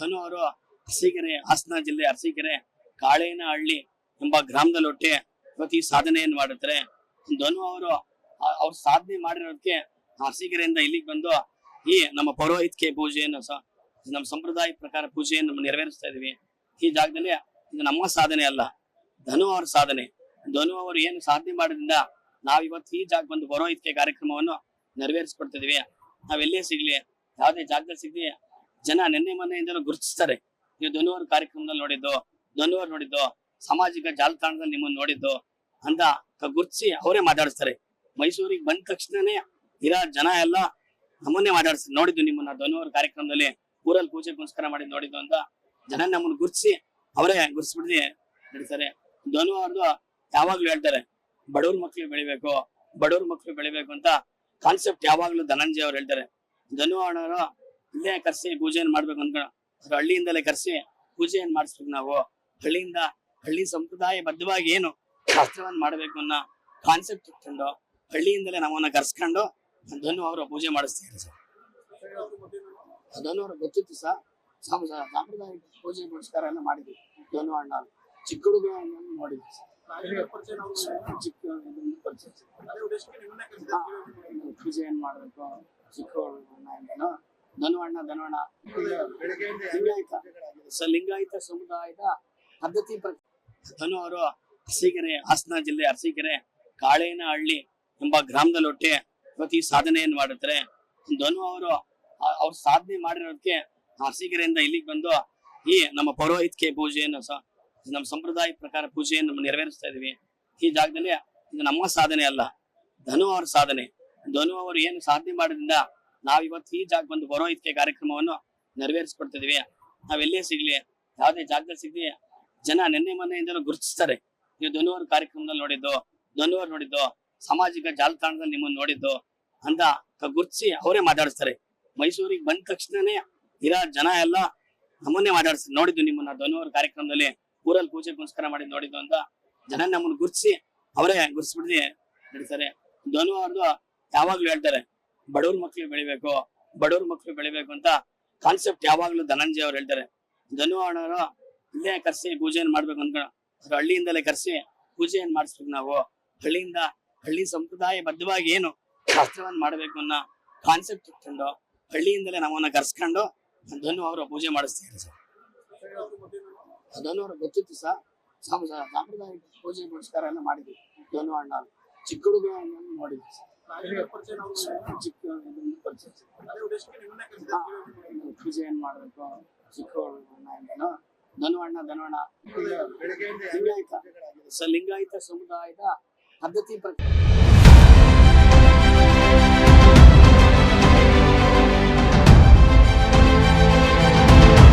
ಧನು ಅವರು ಅರಸೀಕೆರೆ, ಹಾಸನ ಜಿಲ್ಲೆ ಅರಸೀಕೆರೆ ಕಾಳೇನಹಳ್ಳಿ ಎಂಬ ಗ್ರಾಮದಲ್ಲಿ ಹುಟ್ಟಿ ಇವತ್ತು ಈ ಸಾಧನೆಯನ್ನು ಮಾಡಿರ್ತಾರೆ. ಧನು ಅವರು ಅವ್ರ ಸಾಧನೆ ಮಾಡಿರೋದಕ್ಕೆ ಅರಸೀಕೆರೆಯಿಂದ ಇಲ್ಲಿಗೆ ಬಂದು ಈ ನಮ್ಮ ಪೌರೋಹಿತ್ಯ ಪೂಜೆಯನ್ನು ನಮ್ಮ ಸಂಪ್ರದಾಯ ಪ್ರಕಾರ ಪೂಜೆಯನ್ನು ನೆರವೇರಿಸ್ತಾ ಇದೀವಿ. ಈ ಜಾಗದಲ್ಲಿ ಇದು ನಮ್ಮ ಸಾಧನೆ ಅಲ್ಲ, ಧನು ಅವರ ಸಾಧನೆ. ಧನು ಅವರು ಏನು ಸಾಧನೆ ಮಾಡೋದ್ರಿಂದ ನಾವ್ ಇವತ್ತು ಈ ಜಾಗ ಬಂದು ಪೌರೋಹಿತ್ಯ ಕಾರ್ಯಕ್ರಮವನ್ನು ನೆರವೇರಿಸ್ಕೊಡ್ತಿದೀವಿ. ನಾವೆಲ್ಲೇ ಸಿಗ್ಲಿ, ಯಾವ್ದೇ ಜಾಗದಲ್ಲಿ ಸಿಗ್ಲಿ, ಜನ ನೆನ್ನೆ ಮೊನ್ನೆಯಿಂದಲೂ ಗುರುತಿಸ್ತಾರೆ. ನೀವು ಧನು ಅವ್ರ ಕಾರ್ಯಕ್ರಮದಲ್ಲಿ ನೋಡಿದ್ದು, ಸಾಮಾಜಿಕ ಜಾಲತಾಣದಲ್ಲಿ ನಿಮ್ಮನ್ನು ನೋಡಿದ್ದು ಅಂತ ಗುರುತಿಸಿ ಅವರೇ ಮಾತಾಡಿಸ್ತಾರೆ. ಮೈಸೂರಿಗೆ ಬಂದ ತಕ್ಷಣನೇ ಇರೋ ಜನ ಎಲ್ಲ ನಮ್ಮನ್ನೇ ಮಾತಾಡಿಸ್ತಾರೆ. ನೋಡಿದ್ದು ನಿಮ್ಮನ್ನ ಧನು ಅವ್ರ ಕಾರ್ಯಕ್ರಮದಲ್ಲಿ ಊರಲ್ಲಿ ಪೂಜೆ ಪುನಸ್ಕಾರ ಮಾಡಿ ನೋಡಿದ್ದು ಅಂತ ಜನ ನಮ್ಮನ್ನು ಗುರುತಿಸಿ ಅವರೇ ಗುರುತಿಸ್ಬಿಡ್ತಿ ನಡೀತಾರೆ. ಧನು ಅವ್ರದ್ದು ಯಾವಾಗ್ಲೂ ಹೇಳ್ತಾರೆ, ಬಡವ್ರ ಮಕ್ಳು ಬೆಳಿಬೇಕು ಅಂತ ಕಾನ್ಸೆಪ್ಟ್ ಯಾವಾಗ್ಲೂ ಧನಂಜಯ ಅವ್ರು ಹೇಳ್ತಾರೆ. ಧನು ಅಣ್ಣವರು ಇಲ್ಲೇ ಕರ್ಸಿ ಪೂಜೆಯನ್ನು ಮಾಡ್ಬೇಕು ಅನ್ಕೊಂಡು ಅವ್ರ ಹಳ್ಳಿಯಿಂದಲೇ ಕರ್ಸಿ ಪೂಜೆಯನ್ನು ಮಾಡಿಸ್ಬೇಕು. ನಾವು ಹಳ್ಳಿ ಸಂಪ್ರದಾಯ ಬದ್ಧವಾಗಿ ಏನು ಶಾಸ್ತ್ರವನ್ನ ಮಾಡ್ಬೇಕು ಅನ್ನೋ ಕಾನ್ಸೆಪ್ಟ್ ಇಟ್ಕೊಂಡು ಹಳ್ಳಿಯಿಂದಲೇ ನಮ್ಮನ್ನ ಕರ್ಸ್ಕೊಂಡು ಧನು ಅವರು ಪೂಜೆ ಮಾಡಿಸ್ತಾರೆ ಸರ್. ಧನು ಅವ್ರಿಗೆ ಗೊತ್ತಿತ್ತು ಸರ್, ಸಾಂಪ್ರದಾಯಿಕ ಪೂಜೆ ಪುರಸ್ಕಾರ ಎಲ್ಲ ಮಾಡಿದ್ವಿ. ಧನು ಅಣ್ಣ ಚಿಕ್ಕ ಹುಡುಗ ನೋಡಿದ್ವಿ ಸರ್. ಪೂಜೆಯನ್ನು ಮಾಡ್ಬೇಕು ಚಿಕ್ಕ ಹುಡುಗ ಧನು ಅಣ್ಣ ಲಿಂಗಾಯತ ಸಮುದಾಯದ ಪದ್ಧತಿ ಧನು ಅವರು ಅರಸೀಕೆರೆ, ಹಾಸನ ಜಿಲ್ಲೆ ಅರಸೀಕೆರೆ ಕಾಳೇನಹಳ್ಳಿ ಎಂಬ ಗ್ರಾಮದಲ್ಲಿ ಹುಟ್ಟಿ ಇವತ್ತು ಈ ಸಾಧನೆಯನ್ನು ಮಾಡಿರ್ತಾರೆ. ಧನು ಅವರು ಅವ್ರ ಸಾಧನೆ ಮಾಡಿರೋದಕ್ಕೆ ಅರಸೀಕೆರೆಯಿಂದ ಇಲ್ಲಿಗೆ ಬಂದು ಈ ನಮ್ಮ ಪೌರೋಹಿತ್ಯ ಪೂಜೆಯನ್ನು ನಮ್ಮ ಸಂಪ್ರದಾಯ ಪ್ರಕಾರ ಪೂಜೆಯನ್ನು ನೆರವೇರಿಸ್ತಾ ಇದೀವಿ. ಈ ಜಾಗದಲ್ಲಿ ಇದು ನಮ್ಮ ಸಾಧನೆ ಅಲ್ಲ, ಧನು ಅವರ ಸಾಧನೆ. ಧನು ಅವರು ಏನು ಸಾಧನೆ ಮಾಡೋದ್ರಿಂದ ನಾವ್ ಇವತ್ತು ಈ ಜಾಗ ಬಂದು ಪೌರೋಹಿತ್ಯ ಕಾರ್ಯಕ್ರಮವನ್ನು ನೆರವೇರಿಸ್ಕೊಡ್ತಿದೀವಿ. ನಾವೆಲ್ಲೇ ಸಿಗ್ಲಿ, ಯಾವ್ದೇ ಜಾಗದಲ್ಲಿ ಸಿಗ್ಲಿ, ಜನ ನೆನ್ನೆ ಮೊನ್ನೆಯಿಂದಲೂ ಗುರುತಿಸ್ತಾರೆ. ನೀವು ಧನು ಅವ್ರ ಕಾರ್ಯಕ್ರಮದಲ್ಲಿ ನೋಡಿದ್ದು, ಸಾಮಾಜಿಕ ಜಾಲತಾಣದಲ್ಲಿ ನಿಮ್ಮನ್ನು ನೋಡಿದ್ದು ಅಂತ ಗುರುತಿಸಿ ಅವರೇ ಮಾತಾಡಿಸ್ತಾರೆ. ಮೈಸೂರಿಗೆ ಬಂದ ತಕ್ಷಣನೇ ಇರೋ ಜನ ಎಲ್ಲ ನಮ್ಮನ್ನೇ ಮಾತಾಡಿಸ್ತಾರೆ. ನೋಡಿದ್ದು ನಿಮ್ಮನ್ನ ಧನು ಅವ್ರ ಕಾರ್ಯಕ್ರಮದಲ್ಲಿ ಊರಲ್ಲಿ ಪೂಜೆ ಪುನಸ್ಕಾರ ಮಾಡಿ ನೋಡಿದ್ದು ಅಂತ ಜನ ನಮ್ಮನ್ನು ಗುರುತಿಸಿ ಅವರೇ ಗುರುತಿಸ್ಬಿಡ್ತಿ ನಡೀತಾರೆ. ಧನು ಅವ್ರದ್ದು ಯಾವಾಗ್ಲೂ ಹೇಳ್ತಾರೆ, ಬಡವ್ರ ಮಕ್ಳು ಬೆಳಿಬೇಕು ಅಂತ ಕಾನ್ಸೆಪ್ಟ್ ಯಾವಾಗ್ಲೂ ಧನಂಜಯ ಅವ್ರು ಹೇಳ್ತಾರೆ. ಧನು ಅಣ್ಣವರು ಇಲ್ಲೇ ಕರ್ಸಿ ಪೂಜೆಯನ್ನು ಮಾಡ್ಬೇಕು ಅನ್ಕೊಂಡು ಅವ್ರ ಹಳ್ಳಿಯಿಂದಲೇ ಕರ್ಸಿ ಪೂಜೆಯನ್ನು ಮಾಡಿಸ್ಬೇಕು. ನಾವು ಹಳ್ಳಿ ಸಂಪ್ರದಾಯ ಬದ್ಧವಾಗಿ ಏನು ಶಾಸ್ತ್ರವನ್ನ ಮಾಡ್ಬೇಕು ಅನ್ನೋ ಕಾನ್ಸೆಪ್ಟ್ ಇಟ್ಕೊಂಡು ಹಳ್ಳಿಯಿಂದಲೇ ನಮ್ಮನ್ನ ಕರ್ಸ್ಕೊಂಡು ಧನು ಅವರು ಪೂಜೆ ಮಾಡಿಸ್ತಾರೆ ಸರ್. ಧನು ಅವ್ರಿಗೆ ಗೊತ್ತಿತ್ತು ಸರ್, ಸಾಂಪ್ರದಾಯಿಕ ಪೂಜೆ ಪುರಸ್ಕಾರ ಎಲ್ಲ ಮಾಡಿದ್ವಿ. ಧನು ಅಣ್ಣ ಚಿಕ್ಕ ಹುಡುಗ ನೋಡಿದ್ವಿ ಸರ್. ಪೂಜೆಯನ್ನು ಮಾಡ್ಬೇಕು ಚಿಕ್ಕ ಹುಡುಗ ಧನು ಅಣ್ಣ ಲಿಂಗಾಯತ ಸಮುದಾಯದ ಪದ್ಧತಿ